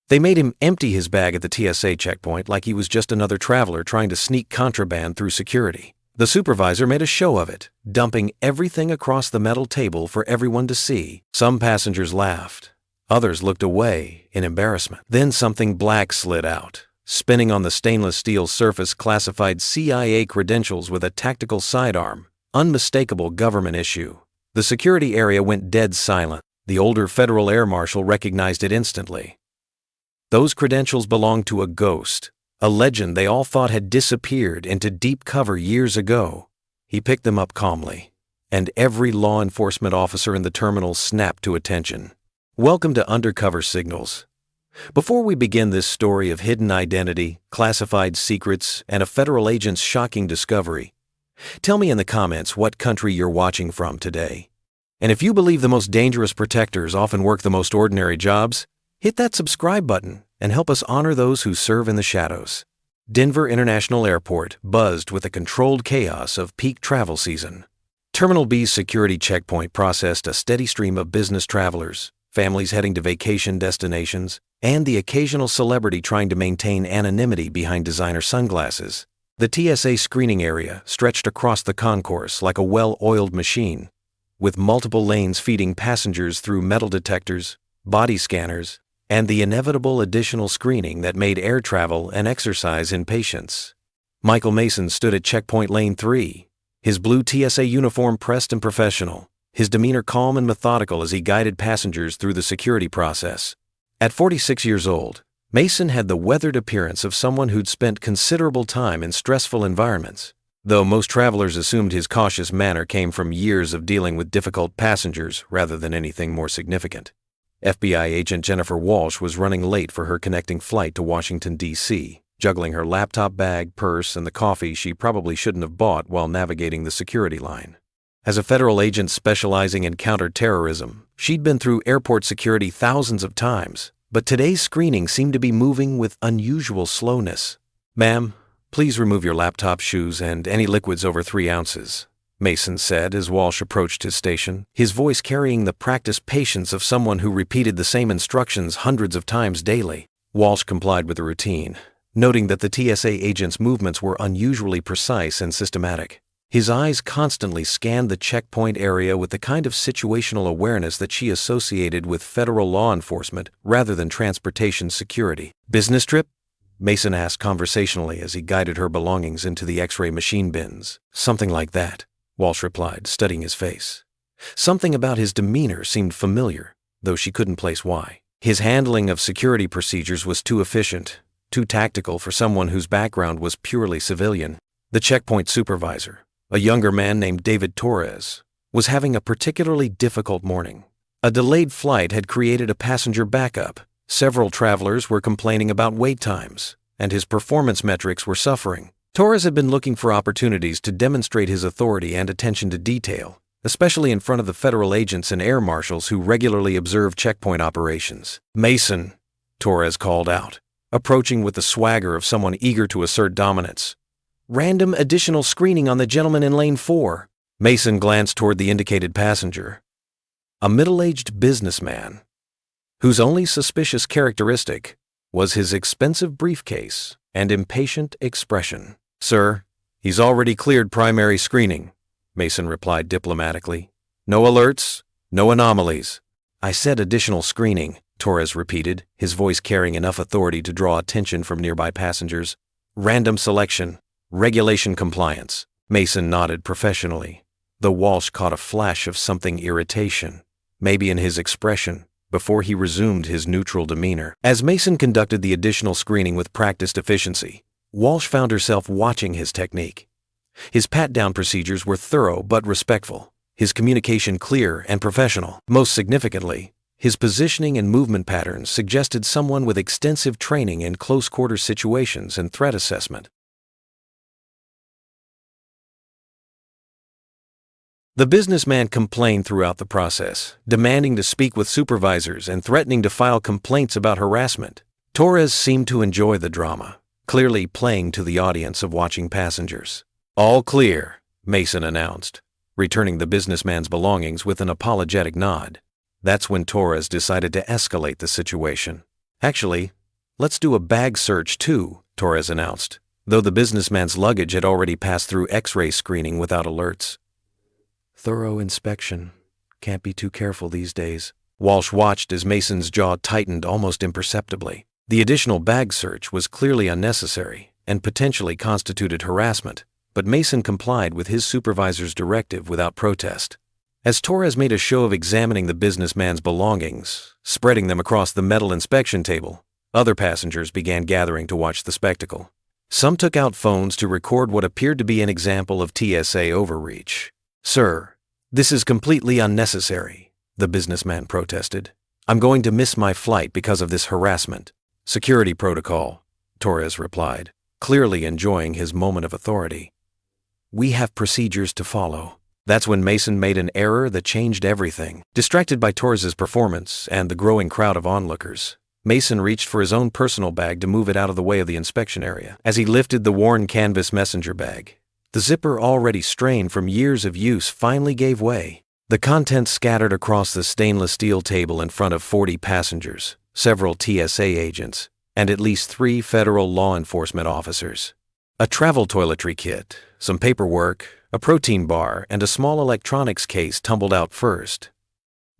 They made him empty his bag at the TSA checkpoint like he was just another traveler trying to sneak contraband through security. The supervisor made a show of it, dumping everything across the metal table for everyone to see. Some passengers laughed. Others looked away in embarrassment. Then something black slid out, spinning on the stainless steel surface classified CIA credentials with a tactical sidearm. Unmistakable government issue. The security area went dead silent. The older federal air marshal recognized it instantly. Those credentials belonged to a ghost, a legend they all thought had disappeared into deep cover years ago. He picked them up calmly, and every law enforcement officer in the terminal snapped to attention. Welcome to Undercover Signals. Before we begin this story of hidden identity, classified secrets, and a federal agent's shocking discovery, tell me in the comments what country you're watching from today. And if you believe the most dangerous protectors often work the most ordinary jobs, hit that subscribe button and help us honor those who serve in the shadows. Denver International Airport buzzed with the controlled chaos of peak travel season. Terminal B's security checkpoint processed a steady stream of business travelers, families heading to vacation destinations, and the occasional celebrity trying to maintain anonymity behind designer sunglasses. The TSA screening area stretched across the concourse like a well-oiled machine, with multiple lanes feeding passengers through metal detectors, body scanners, and the inevitable additional screening that made air travel an exercise in patience. Michael Mason stood at checkpoint lane 3, his blue TSA uniform pressed and professional, his demeanor calm and methodical as he guided passengers through the security process. At 46 years old, Mason had the weathered appearance of someone who'd spent considerable time in stressful environments, though most travelers assumed his cautious manner came from years of dealing with difficult passengers rather than anything more significant. FBI agent Jennifer Walsh was running late for her connecting flight to Washington, D.C., juggling her laptop bag, purse, and the coffee she probably shouldn't have bought while navigating the security line. As a federal agent specializing in counterterrorism, she'd been through airport security thousands of times, but today's screening seemed to be moving with unusual slowness. "Ma'am, please remove your laptop, shoes, and any liquids over 3 ounces. Mason said as Walsh approached his station, his voice carrying the practiced patience of someone who repeated the same instructions hundreds of times daily. Walsh complied with the routine, noting that the TSA agent's movements were unusually precise and systematic. His eyes constantly scanned the checkpoint area with the kind of situational awareness that she associated with federal law enforcement rather than transportation security. "Business trip?" Mason asked conversationally as he guided her belongings into the X-ray machine bins. "Something like that," Walsh replied, studying his face. Something about his demeanor seemed familiar, though she couldn't place why. His handling of security procedures was too efficient, too tactical for someone whose background was purely civilian. The checkpoint supervisor, a younger man named David Torres, was having a particularly difficult morning. A delayed flight had created a passenger backup. Several travelers were complaining about wait times, and his performance metrics were suffering. Torres had been looking for opportunities to demonstrate his authority and attention to detail, especially in front of the federal agents and air marshals who regularly observe checkpoint operations. "Mason," Torres called out, approaching with the swagger of someone eager to assert dominance. "Random additional screening on the gentleman in lane 4. Mason glanced toward the indicated passenger, a middle-aged businessman, whose only suspicious characteristic was his expensive briefcase and impatient expression. "Sir, he's already cleared primary screening," Mason replied diplomatically. "No alerts, no anomalies." "I said additional screening," Torres repeated, his voice carrying enough authority to draw attention from nearby passengers. "Random selection, regulation compliance." Mason nodded professionally, though Walsh caught a flash of something irritation, maybe in his expression, before he resumed his neutral demeanor. As Mason conducted the additional screening with practiced efficiency, Walsh found herself watching his technique. His pat-down procedures were thorough but respectful, his communication clear and professional. Most significantly, his positioning and movement patterns suggested someone with extensive training in close-quarter situations and threat assessment. The businessman complained throughout the process, demanding to speak with supervisors and threatening to file complaints about harassment. Torres seemed to enjoy the drama, clearly playing to the audience of watching passengers. "All clear," Mason announced, returning the businessman's belongings with an apologetic nod. That's when Torres decided to escalate the situation. Actually, Let's do a bag search too, Torres announced, though the businessman's luggage had already passed through X-ray screening without alerts. Thorough inspection. Can't be too careful these days. Walsh watched as Mason's jaw tightened almost imperceptibly. The additional bag search was clearly unnecessary and potentially constituted harassment, but Mason complied with his supervisor's directive without protest. As Torres made a show of examining the businessman's belongings, spreading them across the metal inspection table, other passengers began gathering to watch the spectacle. Some took out phones to record what appeared to be an example of TSA overreach. "Sir, this is completely unnecessary," the businessman protested. "I'm going to miss my flight because of this harassment." "Security protocol," Torres replied, clearly enjoying his moment of authority. "We have procedures to follow." That's when Mason made an error that changed everything. Distracted by Torres's performance and the growing crowd of onlookers, Mason reached for his own personal bag to move it out of the way of the inspection area. As he lifted the worn canvas messenger bag, the zipper, already strained from years of use, finally gave way. The contents scattered across the stainless steel table in front of 40 passengers, several TSA agents, and at least 3 federal law enforcement officers. A travel toiletry kit, some paperwork, a protein bar, and a small electronics case tumbled out first.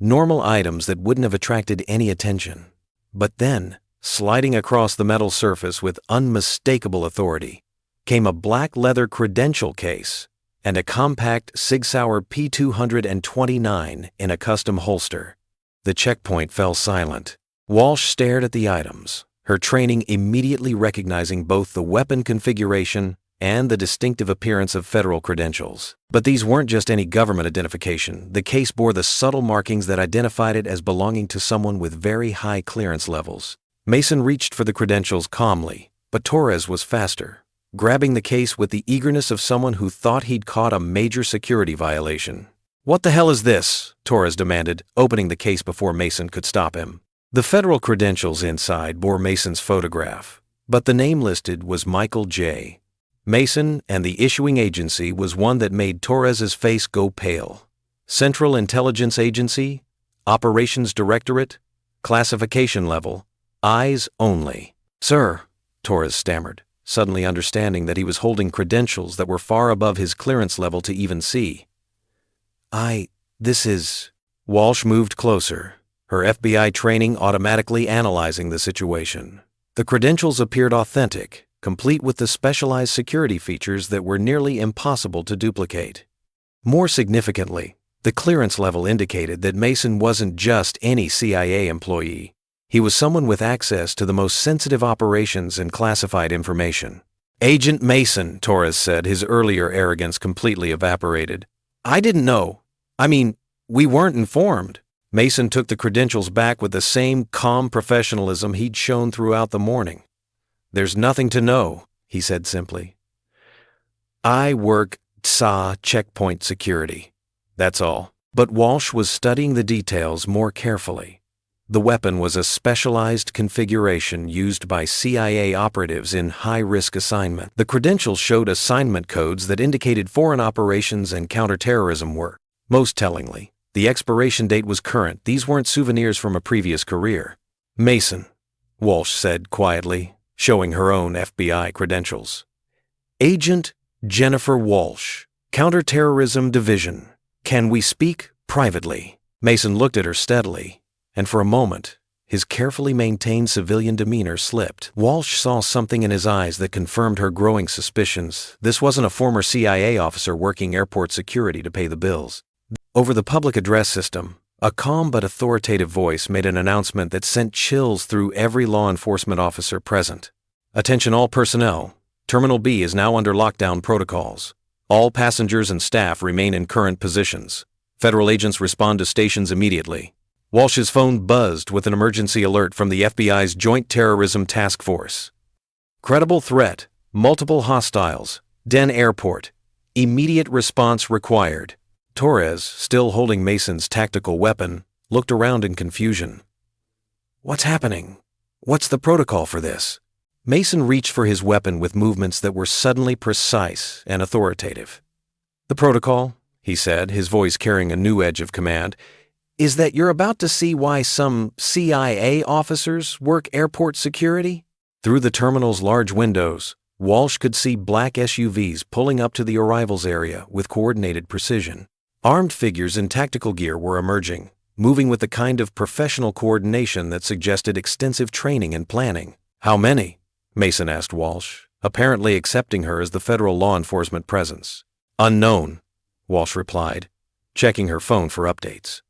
Normal items that wouldn't have attracted any attention. But then, sliding across the metal surface with unmistakable authority, came a black leather credential case and a compact Sig Sauer P229 in a custom holster. The checkpoint fell silent. Walsh stared at the items, her training immediately recognizing both the weapon configuration and the distinctive appearance of federal credentials. But these weren't just any government identification. The case bore the subtle markings that identified it as belonging to someone with very high clearance levels. Mason reached for the credentials calmly, but Torres was faster, grabbing the case with the eagerness of someone who thought he'd caught a major security violation. "What the hell is this?" Torres demanded, opening the case before Mason could stop him. The federal credentials inside bore Mason's photograph, but the name listed was Michael J. Mason, and the issuing agency was one that made Torres's face go pale. Central Intelligence Agency, Operations Directorate, classification level, eyes only. "Sir," Torres stammered, suddenly understanding that he was holding credentials that were far above his clearance level to even see. This is..." Walsh moved closer, her FBI training automatically analyzing the situation. The credentials appeared authentic, complete with the specialized security features that were nearly impossible to duplicate. More significantly, the clearance level indicated that Mason wasn't just any CIA employee. He was someone with access to the most sensitive operations and classified information. "Agent Mason," Torres said, his earlier arrogance completely evaporated. "I didn't know. We weren't informed." Mason took the credentials back with the same calm professionalism he'd shown throughout the morning. "There's nothing to know," he said simply. "I work TSA checkpoint security. That's all." But Walsh was studying the details more carefully. The weapon was a specialized configuration used by CIA operatives in high-risk assignment. The credentials showed assignment codes that indicated foreign operations and counterterrorism work. Most tellingly, the expiration date was current. These weren't souvenirs from a previous career. "Mason," Walsh said quietly, showing her own FBI credentials. "Agent Jennifer Walsh, Counterterrorism Division. Can we speak privately?" Mason looked at her steadily, and for a moment, his carefully maintained civilian demeanor slipped. Walsh saw something in his eyes that confirmed her growing suspicions. This wasn't a former CIA officer working airport security to pay the bills. Over the public address system, a calm but authoritative voice made an announcement that sent chills through every law enforcement officer present. "Attention all personnel. Terminal B is now under lockdown protocols. All passengers and staff remain in current positions. Federal agents respond to stations immediately." Walsh's phone buzzed with an emergency alert from the FBI's Joint Terrorism Task Force. "Credible threat. Multiple hostiles. Den Airport. Immediate response required." Torres, still holding Mason's tactical weapon, looked around in confusion. "What's happening? What's the protocol for this?" Mason reached for his weapon with movements that were suddenly precise and authoritative. "The protocol," he said, his voice carrying a new edge of command, "is that you're about to see why some CIA officers work airport security. Through the terminal's large windows, Walsh could see black SUVs pulling up to the arrivals area with coordinated precision. Armed figures in tactical gear were emerging, moving with the kind of professional coordination that suggested extensive training and planning. "How many?" Mason asked Walsh, apparently accepting her as the federal law enforcement presence. "Unknown," Walsh replied, checking her phone for updates.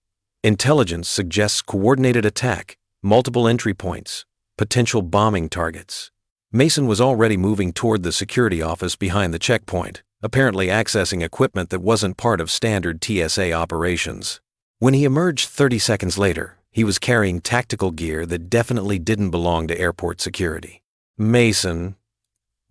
"Intelligence suggests coordinated attack, multiple entry points, potential bombing targets." Mason was already moving toward the security office behind the checkpoint, apparently accessing equipment that wasn't part of standard TSA operations. When he emerged 30 seconds later, he was carrying tactical gear that definitely didn't belong to airport security. "Mason,"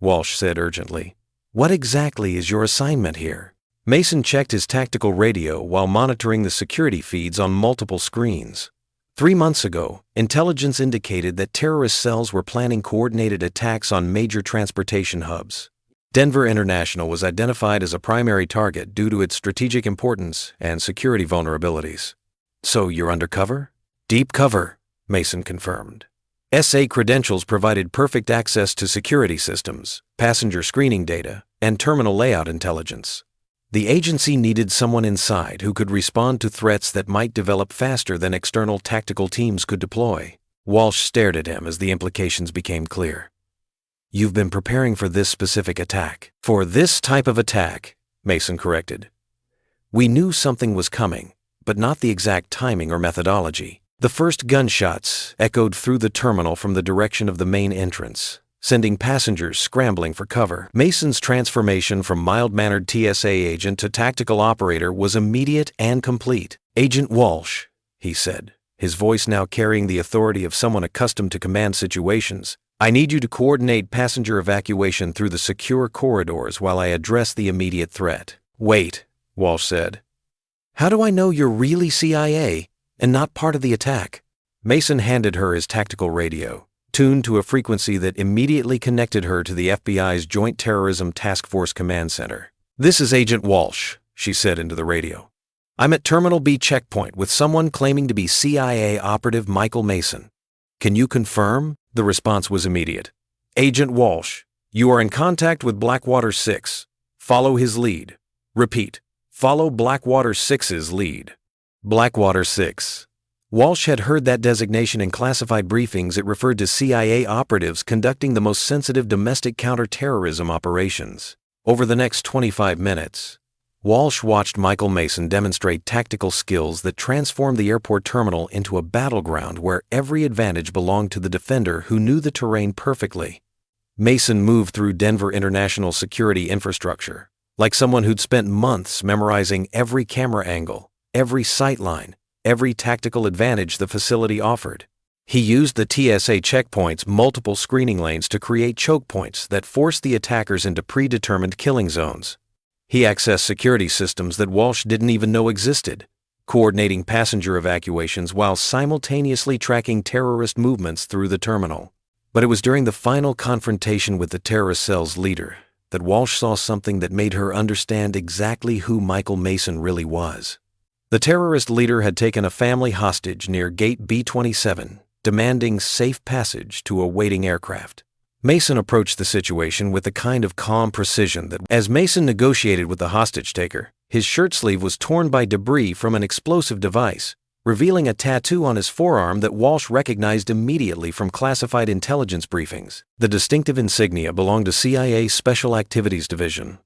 Walsh said urgently, "what exactly is your assignment here?" Mason checked his tactical radio while monitoring the security feeds on multiple screens. 3 months ago, intelligence indicated that terrorist cells were planning coordinated attacks on major transportation hubs. Denver International was identified as a primary target due to its strategic importance and security vulnerabilities. "So you're undercover?" "Deep cover," Mason confirmed. SA credentials provided perfect access to security systems, passenger screening data, and terminal layout intelligence. The agency needed someone inside who could respond to threats that might develop faster than external tactical teams could deploy. Walsh stared at him as the implications became clear. "You've been preparing for this specific attack." "For this type of attack," Mason corrected. "We knew something was coming, but not the exact timing or methodology." The first gunshots echoed through the terminal from the direction of the main entrance, sending passengers scrambling for cover. Mason's transformation from mild-mannered TSA agent to tactical operator was immediate and complete. "Agent Walsh," he said, his voice now carrying the authority of someone accustomed to command situations, "I need you to coordinate passenger evacuation through the secure corridors while I address the immediate threat." "Wait," Walsh said. "How do I know you're really CIA and not part of the attack?" Mason handed her his tactical radio, tuned to a frequency that immediately connected her to the FBI's Joint Terrorism Task Force Command Center. "This is Agent Walsh," she said into the radio. "I'm at Terminal B checkpoint with someone claiming to be CIA operative Michael Mason. Can you confirm?" The response was immediate. "Agent Walsh, you are in contact with Blackwater 6. Follow his lead. Repeat, follow Blackwater 6's lead." Blackwater 6. Walsh had heard that designation in classified briefings. It referred to CIA operatives conducting the most sensitive domestic counterterrorism operations. Over the next 25 minutes, Walsh watched Michael Mason demonstrate tactical skills that transformed the airport terminal into a battleground where every advantage belonged to the defender who knew the terrain perfectly. Mason moved through Denver International security infrastructure, like someone who'd spent months memorizing every camera angle, every sightline, every tactical advantage the facility offered. He used the TSA checkpoint's multiple screening lanes to create choke points that forced the attackers into predetermined killing zones. He accessed security systems that Walsh didn't even know existed, coordinating passenger evacuations while simultaneously tracking terrorist movements through the terminal. But it was during the final confrontation with the terrorist cell's leader that Walsh saw something that made her understand exactly who Michael Mason really was. The terrorist leader had taken a family hostage near Gate B-27, demanding safe passage to a waiting aircraft. Mason approached the situation with the kind of calm precision that, as Mason negotiated with the hostage-taker, his shirt sleeve was torn by debris from an explosive device, revealing a tattoo on his forearm that Walsh recognized immediately from classified intelligence briefings. The distinctive insignia belonged to CIA's Special Activities Division,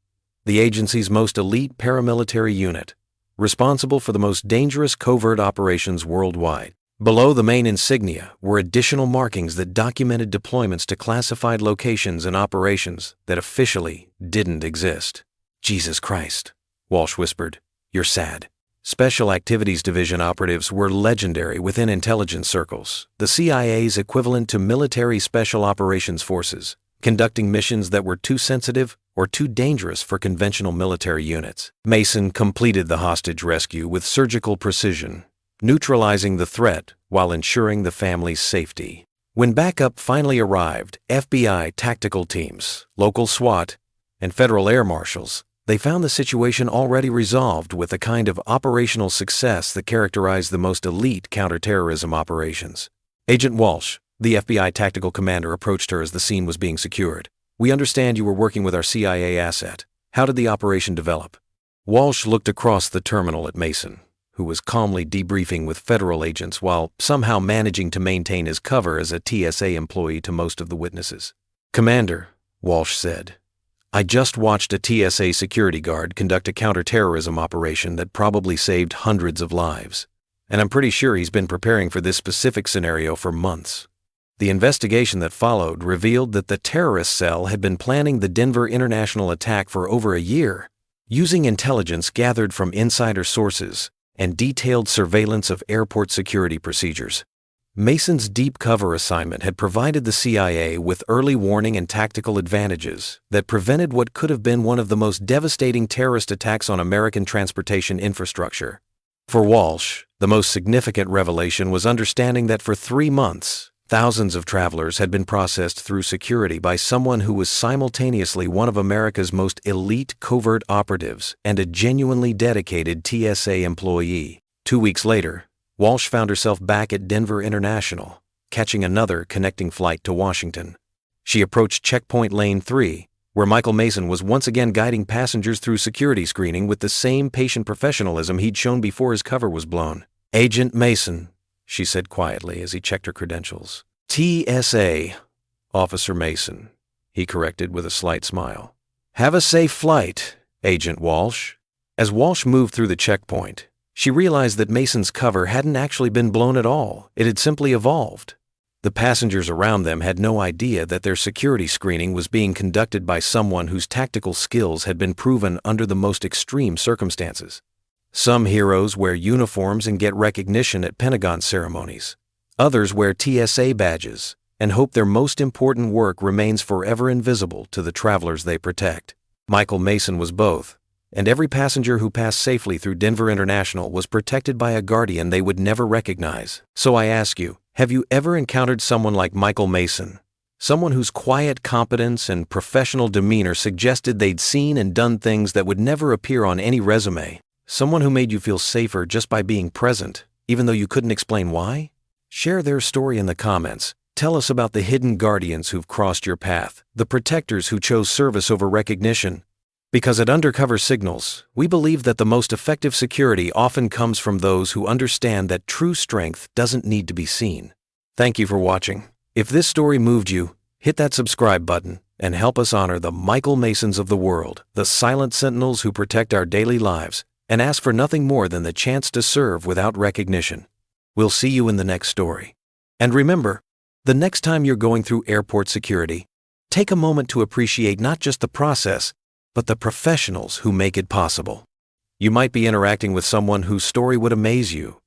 the agency's most elite paramilitary unit, responsible for the most dangerous covert operations worldwide. Below the main insignia were additional markings that documented deployments to classified locations and operations that officially didn't exist. "Jesus Christ," Walsh whispered, "you're sad." Special Activities Division operatives were legendary within intelligence circles, the CIA's equivalent to military special operations forces, conducting missions that were too sensitive or too dangerous for conventional military units. Mason completed the hostage rescue with surgical precision, neutralizing the threat while ensuring the family's safety. When backup finally arrived, FBI tactical teams, local SWAT, and federal air marshals, they found the situation already resolved with the kind of operational success that characterized the most elite counterterrorism operations. "Agent Walsh, The FBI tactical commander approached her as the scene was being secured. "We understand you were working with our CIA asset. How did the operation develop?" Walsh looked across the terminal at Mason, who was calmly debriefing with federal agents while somehow managing to maintain his cover as a TSA employee to most of the witnesses. "Commander," Walsh said, "I just watched a TSA security guard conduct a counterterrorism operation that probably saved hundreds of lives. And I'm pretty sure he's been preparing for this specific scenario for months." The investigation that followed revealed that the terrorist cell had been planning the Denver International attack for over a year, using intelligence gathered from insider sources and detailed surveillance of airport security procedures. Mason's deep cover assignment had provided the CIA with early warning and tactical advantages that prevented what could have been one of the most devastating terrorist attacks on American transportation infrastructure. For Walsh, the most significant revelation was understanding that for 3 months, thousands of travelers had been processed through security by someone who was simultaneously one of America's most elite covert operatives and a genuinely dedicated TSA employee. 2 weeks later, Walsh found herself back at Denver International, catching another connecting flight to Washington. She approached checkpoint lane 3, where Michael Mason was once again guiding passengers through security screening with the same patient professionalism he'd shown before his cover was blown. "Agent Mason," she said quietly as he checked her credentials. "TSA, Officer Mason," he corrected with a slight smile. "Have a safe flight, Agent Walsh." As Walsh moved through the checkpoint, she realized that Mason's cover hadn't actually been blown at all. It had simply evolved. The passengers around them had no idea that their security screening was being conducted by someone whose tactical skills had been proven under the most extreme circumstances. Some heroes wear uniforms and get recognition at Pentagon ceremonies. Others wear TSA badges and hope their most important work remains forever invisible to the travelers they protect. Michael Mason was both, and every passenger who passed safely through Denver International was protected by a guardian they would never recognize. So I ask you, have you ever encountered someone like Michael Mason? Someone whose quiet competence and professional demeanor suggested they'd seen and done things that would never appear on any resume? Someone who made you feel safer just by being present, even though you couldn't explain why? Share their story in the comments. Tell us about the hidden guardians who've crossed your path, the protectors who chose service over recognition. Because at Undercover Signals, we believe that the most effective security often comes from those who understand that true strength doesn't need to be seen. Thank you for watching. If this story moved you, hit that subscribe button and help us honor the Michael Masons of the world, the silent sentinels who protect our daily lives and ask for nothing more than the chance to serve without recognition. We'll see you in the next story. And remember, the next time you're going through airport security, take a moment to appreciate not just the process, but the professionals who make it possible. You might be interacting with someone whose story would amaze you,